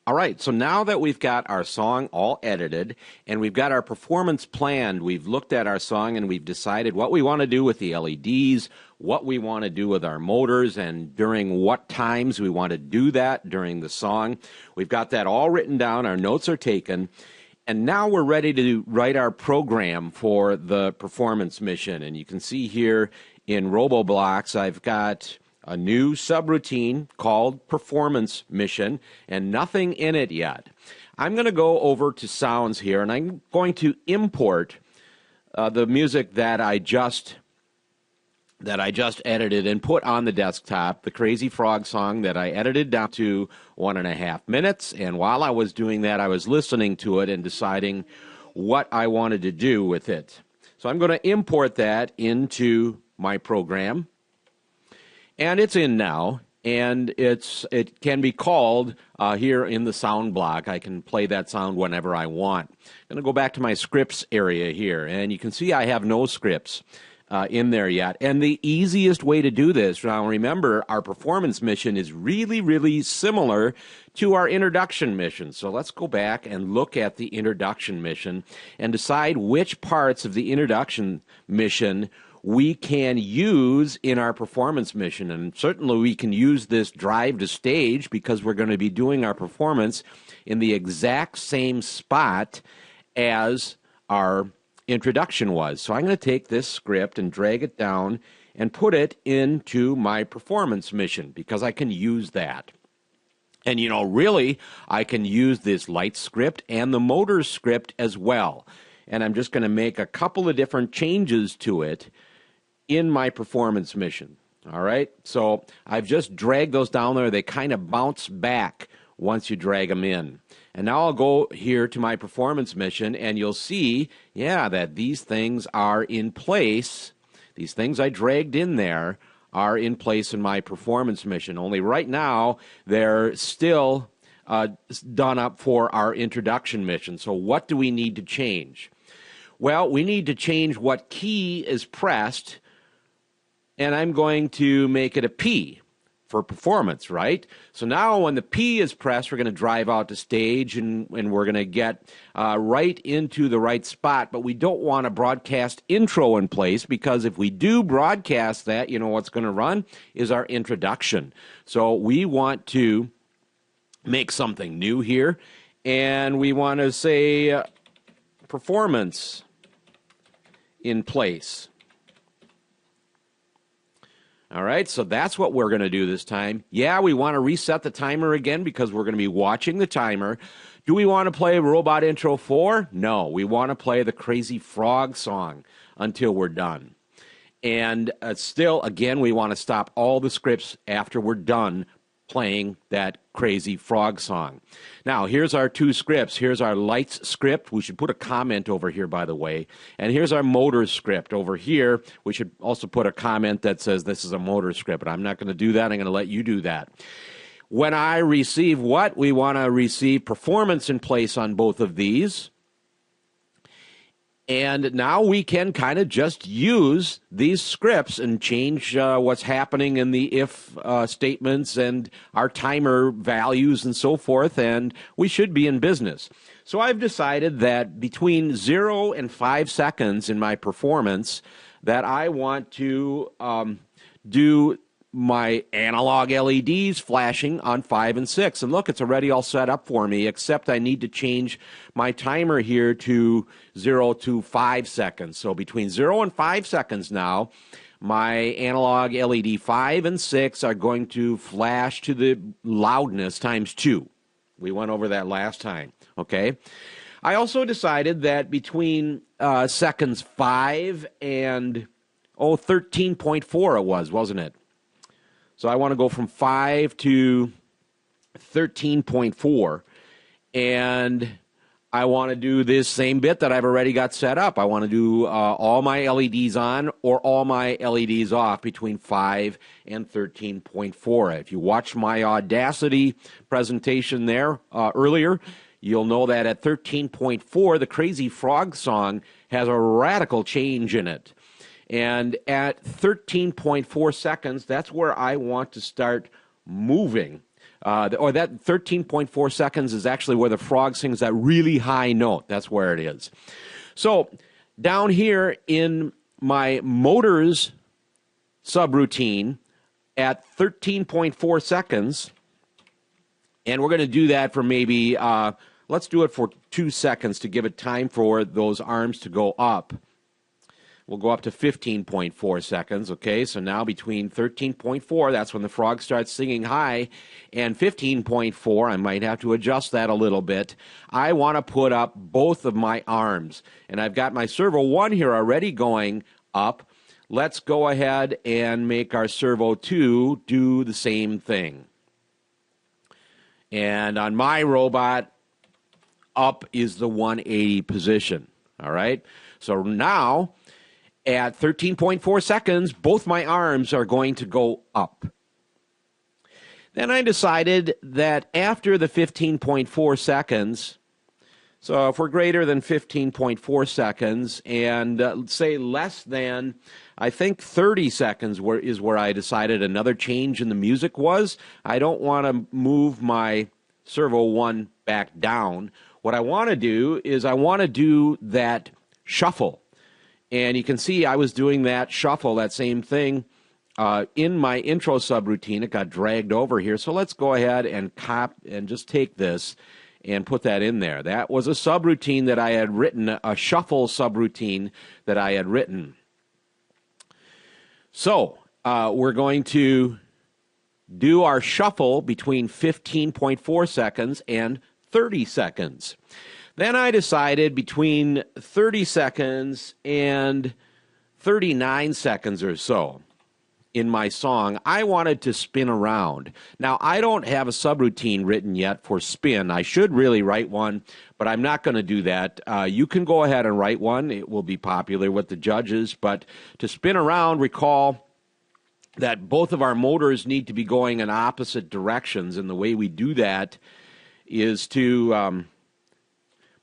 All right, so now that we've got our song all edited and we've got our performance planned, we've looked at our song and we've decided what we want to do with the LEDs, what we want to do with our motors, and during what times we want to do that during the song. We've got that all written down, our notes are taken, and now we're ready to write our program for the performance mission. And you can see here in RoboBlocks, I've got a new subroutine called Performance Mission, and nothing in it yet. I'm going to go over to Sounds here, and I'm going to import the music that I just edited and put on the desktop, the Crazy Frog song that I edited down to 1.5 minutes. And while I was doing that, I was listening to it and deciding what I wanted to do with it. So I'm going to import that into my program. And it's in now, and it can be called here in the sound block. I can play that sound whenever I want. I'm going to go back to my scripts area here, and you can see I have no scripts in there yet. And the easiest way to do this, now remember, our performance mission is really, really similar to our introduction mission. So let's go back and look at the introduction mission and decide which parts of the introduction mission we can use in our performance mission. And certainly we can use this drive to stage because we're going to be doing our performance in the exact same spot as our introduction was. So I'm going to take this script and drag it down and put it into my performance mission because I can use that. And you know, really, I can use this light script and the motor script as well. And I'm just going to make a couple of different changes to it in my performance mission. All right, so I've just dragged those down there. They kind of bounce back once you drag them in. And now I'll go here to my performance mission, and you'll see, yeah, that these things are in place. These things I dragged in there are in place in my performance mission. Only right now, they're still done up for our introduction mission. So what do we need to change? Well, we need to change what key is pressed, and I'm going to make it a P for performance, right? So now when the P is pressed, we're going to drive out to stage, and we're going to get right into the right spot. But we don't want a broadcast intro in place, because if we do broadcast that, you know what's going to run is our introduction. So we want to make something new here, and we want to say performance in place. All right, so that's what we're going to do this time. Yeah, we want to reset the timer again because we're going to be watching the timer. Do we want to play Robot Intro 4? No, we want to play the Crazy Frog song until we're done. And still, again, we want to stop all the scripts after we're done playing that Crazy Frog song. Now, here's our two scripts. Here's our lights script. We should put a comment over here, by the way. And here's our motor script over here. We should also put a comment that says this is a motor script, but I'm not going to do that. I'm going to let you do that. When I receive what? We want to receive performance in place on both of these. And now we can kind of just use these scripts and change what's happening in the if statements and our timer values and so forth, and we should be in business. So I've decided that between 0 and 5 seconds in my performance that I want to do my analog LEDs flashing on 5 and 6. And look, it's already all set up for me, except I need to change my timer here to 0 to 5 seconds. So between 0 and 5 seconds now, my analog LED 5 and 6 are going to flash to the loudness times 2. We went over that last time, okay? I also decided that between seconds 5 and, 13.4 it was, wasn't it? So I want to go from 5 to 13.4, and I want to do this same bit that I've already got set up. I want to do all my LEDs on or all my LEDs off between 5 and 13.4. If you watched my Audacity presentation there earlier, you'll know that at 13.4, the Crazy Frog song has a radical change in it. And at 13.4 seconds, that's where I want to start moving or that 13.4 seconds is actually where the frog sings that really high note. That's where it is. So down here in my motors subroutine at 13.4 seconds, and we're going to do that for maybe, let's do it for 2 seconds to give it time for those arms to go up. We'll go up to 15.4 seconds, okay? So now between 13.4, that's when the frog starts singing high, and 15.4, I might have to adjust that a little bit. I want to put up both of my arms, and I've got my servo 1 here already going up. Let's go ahead and make our servo 2 do the same thing. And on my robot, up is the 180 position, all right? So now, at 13.4 seconds, both my arms are going to go up. Then I decided that after the 15.4 seconds, so if we're greater than 15.4 seconds and say less than, I think 30 seconds is where I decided another change in the music was. I don't want to move my servo 1 back down. What I want to do is I want to do that shuffle. And you can see I was doing that shuffle, that same thing, in my intro subroutine. It got dragged over here. So let's go ahead and just take this and put that in there. That was a subroutine that I had written, a shuffle subroutine that I had written. So we're going to do our shuffle between 15.4 seconds and 30 seconds. Then I decided between 30 seconds and 39 seconds or so in my song, I wanted to spin around. Now, I don't have a subroutine written yet for spin. I should really write one, but I'm not going to do that. You can go ahead and write one. It will be popular with the judges. But to spin around, recall that both of our motors need to be going in opposite directions, and the way we do that is to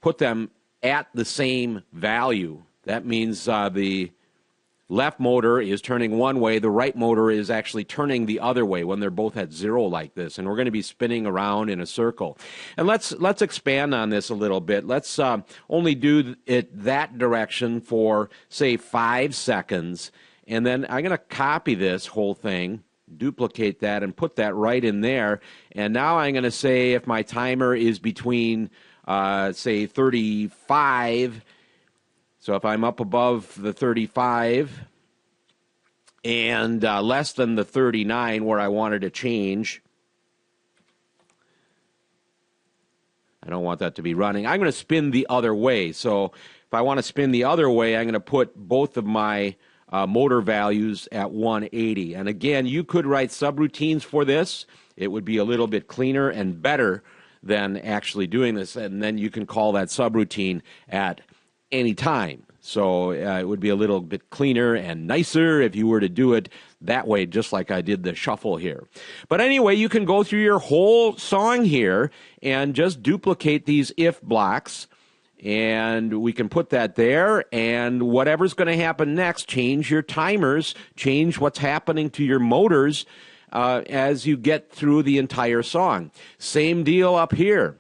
put them at the same value. That means the left motor is turning one way, the right motor is actually turning the other way when they're both at 0 like this, and we're going to be spinning around in a circle. And let's expand on this a little bit. Let's only do it that direction for, say, 5 seconds, and then I'm going to copy this whole thing, duplicate that, and put that right in there. And now I'm going to say if my timer is between say 35, so if I'm up above the 35 and less than the 39 where I wanted to change, I don't want that to be running. I'm going to spin the other way. So if I want to spin the other way, I'm going to put both of my motor values at 180. And again, you could write subroutines for this. It would be a little bit cleaner and better than actually doing this, and then you can call that subroutine at any time. So it would be a little bit cleaner and nicer if you were to do it that way, just like I did the shuffle here. But anyway, you can go through your whole song here and just duplicate these if blocks, and we can put that there, and whatever's going to happen next, change your timers, change what's happening to your motors as you get through the entire song. Same deal up here.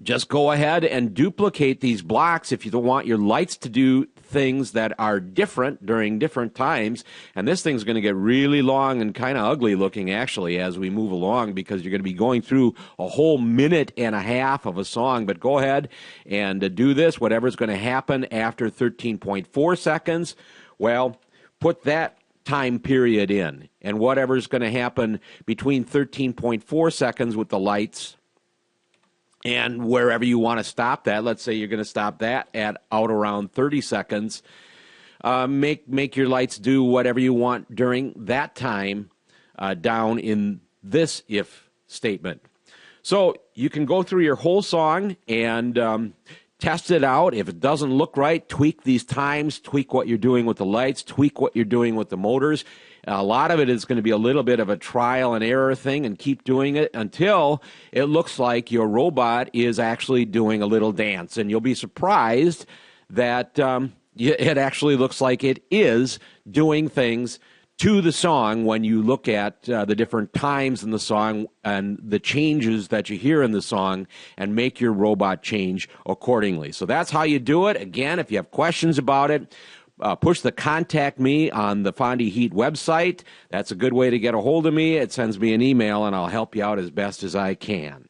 Just go ahead and duplicate these blocks if you don't want your lights to do things that are different during different times. And this thing's going to get really long and kind of ugly looking, actually, as we move along, because you're going to be going through a whole minute and a half of a song. But go ahead and do this. Whatever's going to happen after 13.4 seconds, well, put that time period in. And whatever's going to happen between 13.4 seconds with the lights and wherever you want to stop that, let's say you're going to stop that at out around 30 seconds, make your lights do whatever you want during that time down in this if statement. So you can go through your whole song and test it out. If it doesn't look right, tweak these times, tweak what you're doing with the lights, tweak what you're doing with the motors. A lot of it is going to be a little bit of a trial and error thing, and keep doing it until it looks like your robot is actually doing a little dance. And you'll be surprised that it actually looks like it is doing things to the song when you look at the different times in the song and the changes that you hear in the song and make your robot change accordingly. So that's how you do it. Again, if you have questions about it, push the contact me on the Fondy Heat website. That's a good way to get a hold of me. It sends me an email, and I'll help you out as best as I can.